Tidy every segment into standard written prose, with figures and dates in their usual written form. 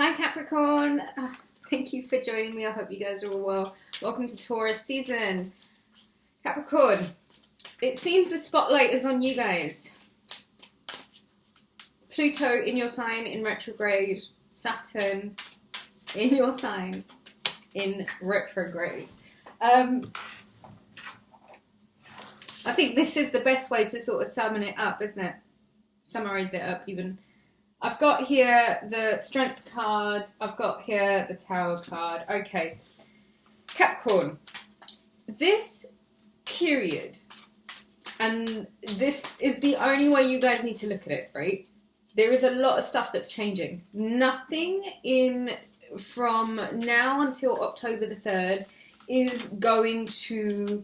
Hi Capricorn, thank you for joining me. I hope you guys are all well. Welcome to Taurus season. Capricorn, it seems the spotlight is on you guys. Pluto in your sign in retrograde, Saturn in your sign in retrograde. I think this is the best way to sort of summon it up, isn't it? Summarize it up even. I've got here the Strength card. I've got here the Tower card. Okay. Capricorn. This period, and this is the only way you guys need to look at it, right? There is a lot of stuff that's changing. Nothing from now until October the 3rd is going to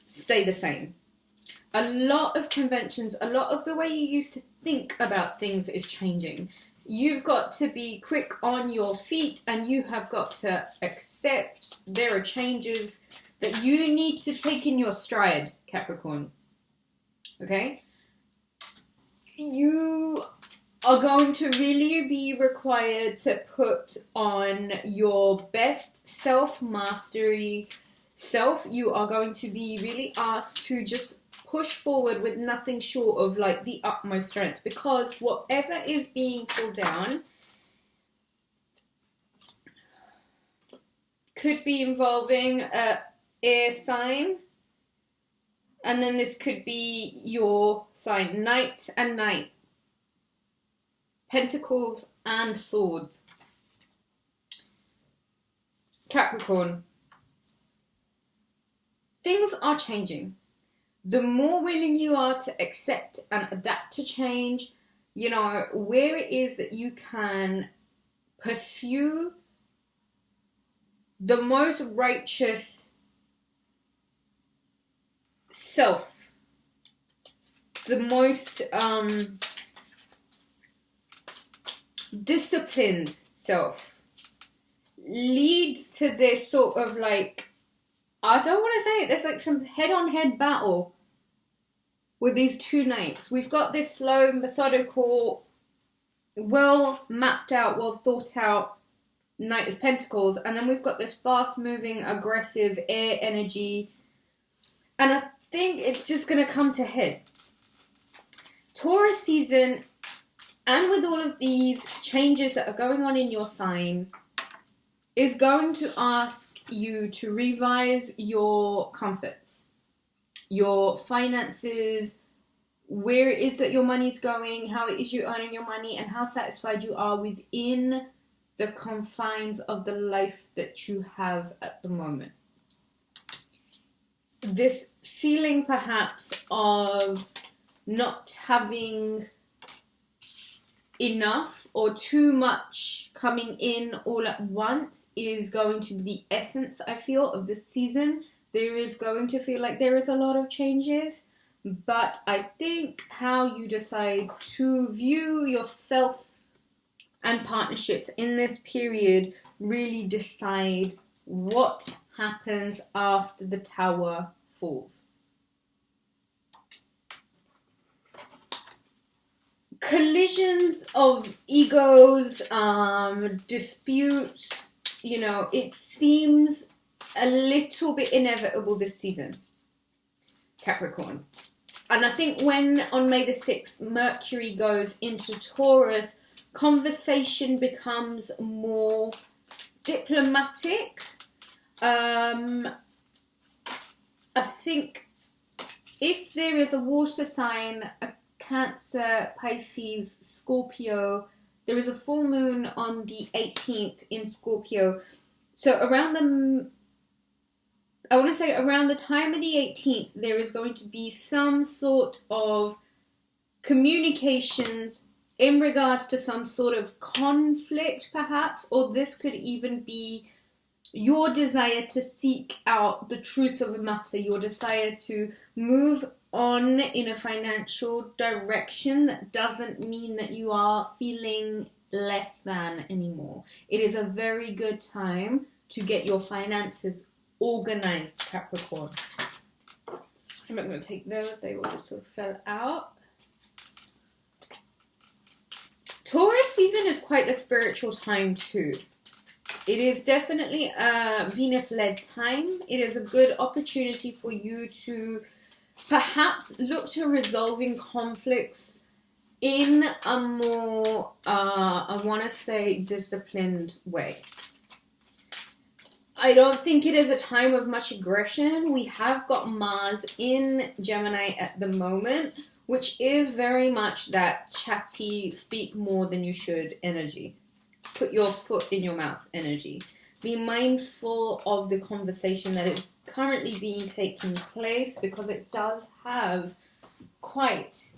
stay the same. A lot of conventions, a lot of the way you used to think about things is changing. You've got to be quick on your feet and you have got to accept there are changes that you need to take in your stride, Capricorn. Okay? You are going to really be required to put on your best self-mastery self. You are going to be really asked to just push forward with nothing short of like the utmost strength, because whatever is being pulled down could be involving a air sign, and then this could be your sign, Knight and Knight, Pentacles and Swords. Capricorn, things are changing. The more willing you are to accept and adapt to change, you know, where it is that you can pursue the most righteous self, the most disciplined self, leads to this sort of like, I don't want to say it, there's like some head-on-head battle with these two knights. We've got this slow, methodical, well mapped out, well thought out Knight of Pentacles, and then we've got this fast-moving, aggressive air energy, and I think it's just going to come to head. Taurus season, and with all of these changes that are going on in your sign, is going to ask you to revise your comforts, your finances, where it is that your money's going, how it is you're earning your money, and how satisfied you are within the confines of the life that you have at the moment. This feeling perhaps of not having enough or too much coming in all at once is going to be the essence, I feel, of this season. There is going to feel like there is a lot of changes, but I think how you decide to view yourself and partnerships in this period really decide what happens after the tower falls. Collisions of egos, disputes, you know, it seems a little bit inevitable this season, Capricorn. And I think when on May the 6th, Mercury goes into Taurus, conversation becomes more diplomatic. I think if there is a water sign, a Cancer, Pisces, Scorpio, there is a full moon on the 18th in Scorpio. So around the time of the 18th, there is going to be some sort of communications in regards to some sort of conflict, perhaps, or this could even be your desire to seek out the truth of a matter, your desire to move on in a financial direction that doesn't mean that you are feeling less than anymore. It is a very good time to get your finances organized, Capricorn. I'm not going to take those, they all just sort of fell out. Taurus season is quite a spiritual time too. It is definitely a Venus-led time. It is a good opportunity for you to perhaps look to resolving conflicts in a more, I want to say, disciplined way. I don't think it is a time of much aggression. We have got Mars in Gemini at the moment, which is very much that chatty, speak more than you should energy. Put your foot in your mouth energy. Be mindful of the conversation that is currently being taking place, because it does have quite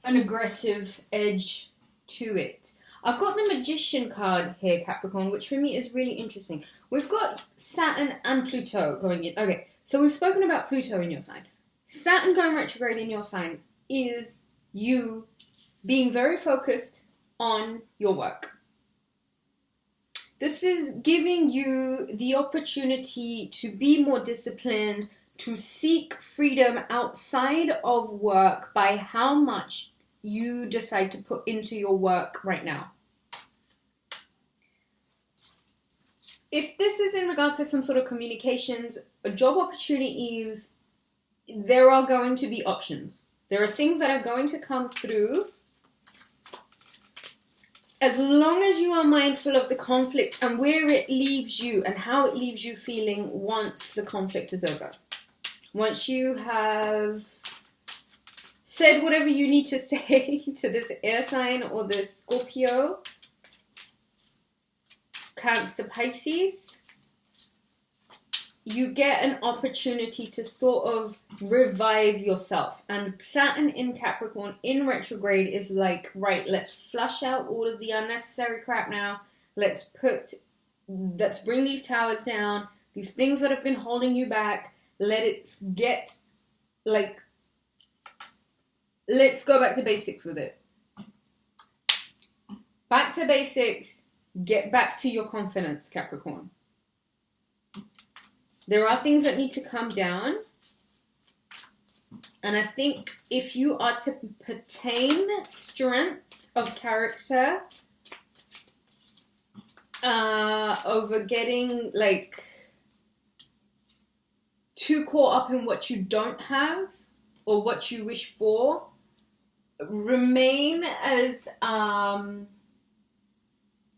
an aggressive edge to it. I've got the Magician card here, Capricorn, which for me is really interesting. We've got Saturn and Pluto going in. Okay, so we've spoken about Pluto in your sign. Saturn going retrograde in your sign is you being very focused on your work. This is giving you the opportunity to be more disciplined, to seek freedom outside of work by how much you decide to put into your work right now. If this is in regards to some sort of communications, job opportunities, there are going to be options. There are things that are going to come through. As long as you are mindful of the conflict and where it leaves you and how it leaves you feeling once the conflict is over. Once you have said whatever you need to say to this air sign or this Scorpio, Cancer, Pisces, you get an opportunity to sort of revive yourself. And Saturn in Capricorn in retrograde is like, right, let's flush out all of the unnecessary crap now. Let's bring these towers down. These things that have been holding you back, let's go back to basics with it. Back to basics. Get back to your confidence, Capricorn. There are things that need to come down. And I think if you are to attain strength of character over getting too caught up in what you don't have or what you wish for, remain as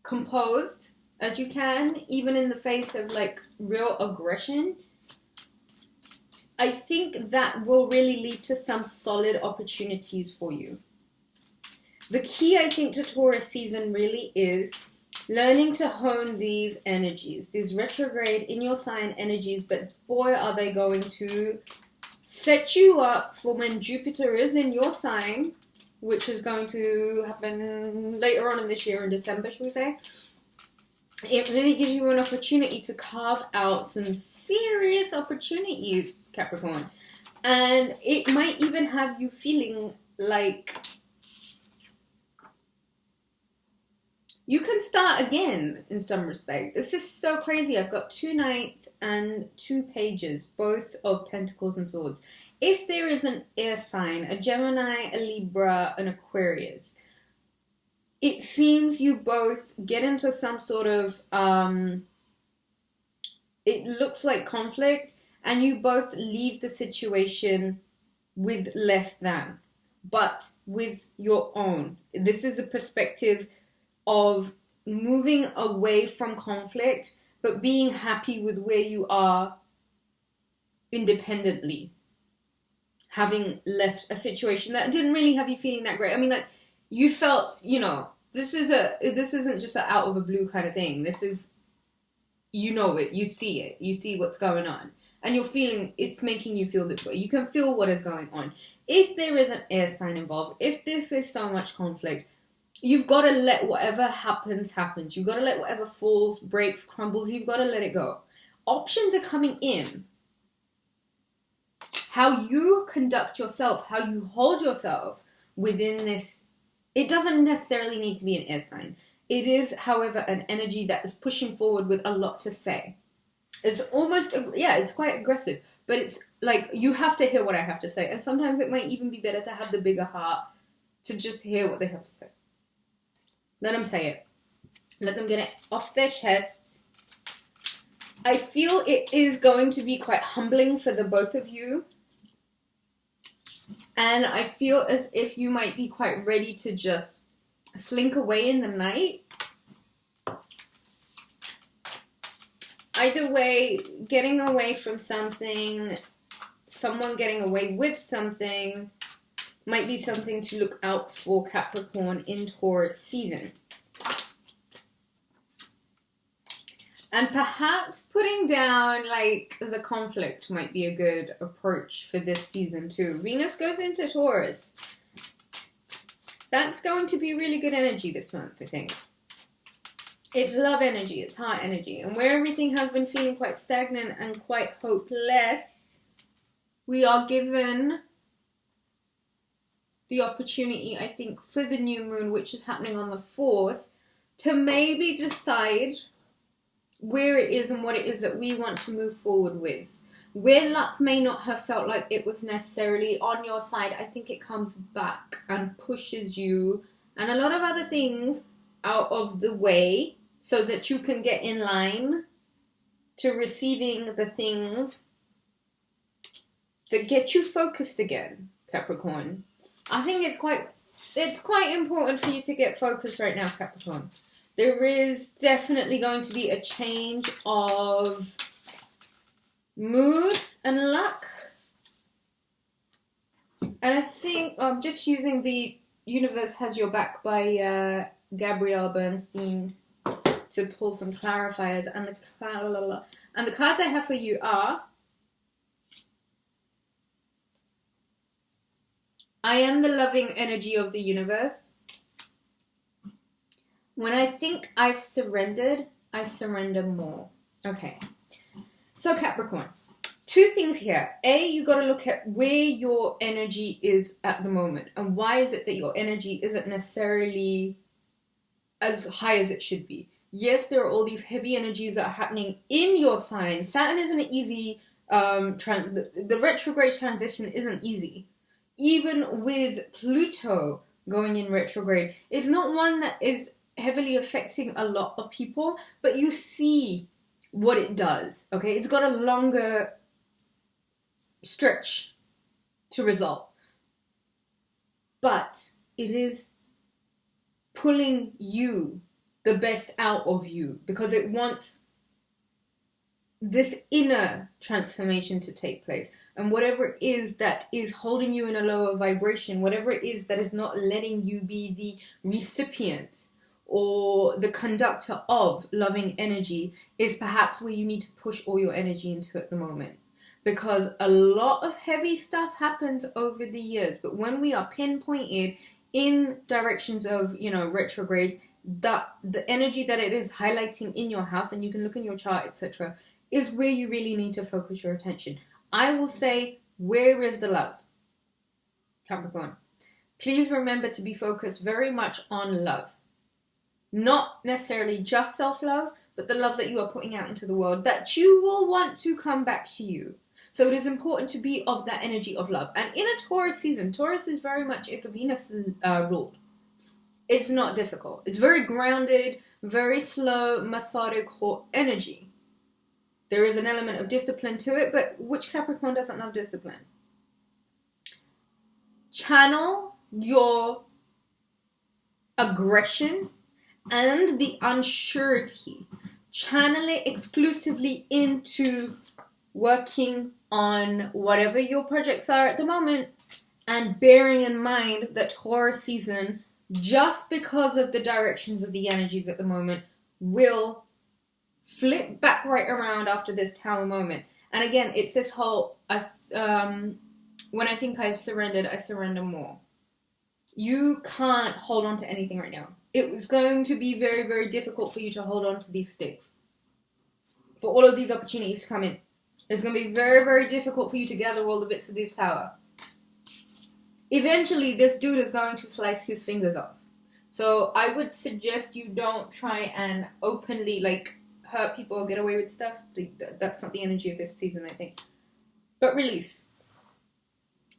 composed as you can, even in the face of real aggression. I think that will really lead to some solid opportunities for you. The key, I think, to Taurus season really is learning to hone these energies, these retrograde in your sign energies, but boy, are they going to set you up for when Jupiter is in your sign, which is going to happen later on in this year in December, shall we say. It really gives you an opportunity to carve out some serious opportunities, Capricorn. And it might even have you feeling like you can start again in some respect. This is so crazy. I've got 2 knights and 2 pages, both of Pentacles and Swords. If there is an air sign, a Gemini, a Libra, an Aquarius, it seems you both get into some sort of, it looks like conflict, and you both leave the situation with less than, but with your own. This is a perspective of moving away from conflict, but being happy with where you are independently. Having left a situation that didn't really have you feeling that great. I mean, you felt, this isn't just an out of the blue kind of thing. This is, it, you see what's going on. And you're feeling, it's making you feel this way. You can feel what is going on. If there is an air sign involved, if this is so much conflict, you've got to let whatever happens. You've got to let whatever falls, breaks, crumbles, you've got to let it go. Options are coming in. How you conduct yourself, how you hold yourself within this, it doesn't necessarily need to be an air sign. It is, however, an energy that is pushing forward with a lot to say. It's almost, it's quite aggressive, but it's like, you have to hear what I have to say. And sometimes it might even be better to have the bigger heart to just hear what they have to say. Let them say it. Let them get it off their chests. I feel it is going to be quite humbling for the both of you. And I feel as if you might be quite ready to just slink away in the night. Either way, getting away from something, someone getting away with something, might be something to look out for, Capricorn, in Taurus season. And perhaps putting down, like, the conflict might be a good approach for this season, too. Venus goes into Taurus. That's going to be really good energy this month, I think. It's love energy, it's heart energy. And where everything has been feeling quite stagnant and quite hopeless, we are given the opportunity, I think, for the new moon, which is happening on the 4th, to maybe decide where it is and what it is that we want to move forward with. Where luck may not have felt like it was necessarily on your side, I think it comes back and pushes you and a lot of other things out of the way so that you can get in line to receiving the things that get you focused again, Capricorn. I think it's quite important for you to get focused right now, Capricorn. There is definitely going to be a change of mood and luck. And I think just using the Universe Has Your Back by Gabrielle Bernstein to pull some clarifiers. And the cards I have for you are: I am the loving energy of the universe. When I think I've surrendered, I surrender more. Okay. So Capricorn, two things here. A, you got to look at where your energy is at the moment. And why is it that your energy isn't necessarily as high as it should be? Yes, there are all these heavy energies that are happening in your sign. Saturn isn't an easy, the retrograde transition isn't easy. Even with Pluto going in retrograde, it's not one that is heavily affecting a lot of people, but you see what it does, okay? It's got a longer stretch to resolve, but it is pulling you, the best out of you, because it wants this inner transformation to take place. And whatever it is that is holding you in a lower vibration, whatever it is that is not letting you be the recipient or the conductor of loving energy, is perhaps where you need to push all your energy into at the moment. Because a lot of heavy stuff happens over the years, but when we are pinpointed in directions of, retrogrades, the energy that it is highlighting in your house, and you can look in your chart, etc., is where you really need to focus your attention. I will say, where is the love? Capricorn, please remember to be focused very much on love. Not necessarily just self-love, but the love that you are putting out into the world, that you will want to come back to you. So it is important to be of that energy of love. And in a Taurus season, Taurus is very much, it's a Venus ruled. It's not difficult. It's very grounded, very slow, methodical energy. There is an element of discipline to it, but which Capricorn doesn't love discipline? Channel your aggression and the unsurety. Channel it exclusively into working on whatever your projects are at the moment, and bearing in mind that Taurus season, just because of the directions of the energies at the moment, will flip back right around after this Tower moment. And again, it's this whole, when I think I've surrendered, I surrender more. You can't hold on to anything right now. It was going to be very, very difficult for you to hold on to these sticks. For all of these opportunities to come in. It's going to be very, very difficult for you to gather all the bits of this tower. Eventually, this dude is going to slice his fingers off. So I would suggest you don't try and openly, hurt people or get away with stuff. That's not the energy of this season, I think. But release.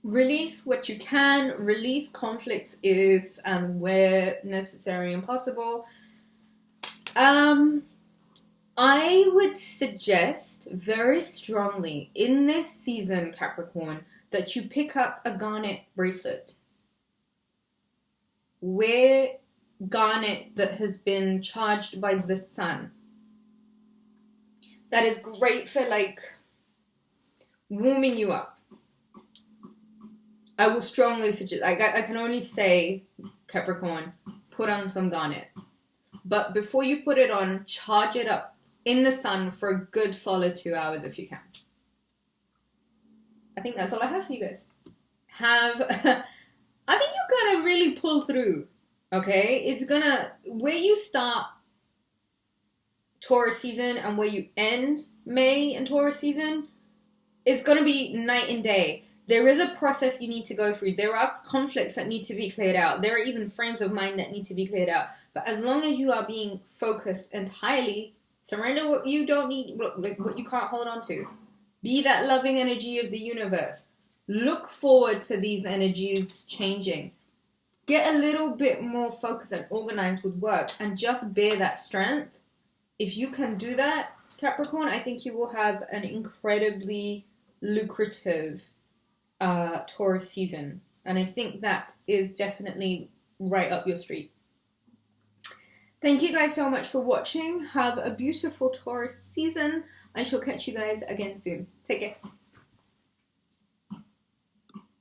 Release what you can, release conflicts if and where necessary and possible. I would suggest very strongly in this season, Capricorn, that you pick up a garnet bracelet. Wear garnet that has been charged by the sun. That is great for like warming you up. I will strongly suggest, I can only say, Capricorn, put on some garnet. But before you put it on, charge it up in the sun for a good solid 2 hours if you can. I think that's all I have for you guys. I think you're gonna really pull through, okay? It's gonna, where you start Taurus season and where you end May and Taurus season, it's gonna be night and day. There is a process you need to go through. There are conflicts that need to be cleared out. There are even frames of mind that need to be cleared out. But as long as you are being focused entirely, surrender what you don't need, like what you can't hold on to. Be that loving energy of the universe. Look forward to these energies changing. Get a little bit more focused and organized with work and just bear that strength. If you can do that, Capricorn, I think you will have an incredibly lucrative Taurus season. And I think that is definitely right up your street. Thank you guys so much for watching. Have a beautiful Taurus season. I shall catch you guys again soon. Take care.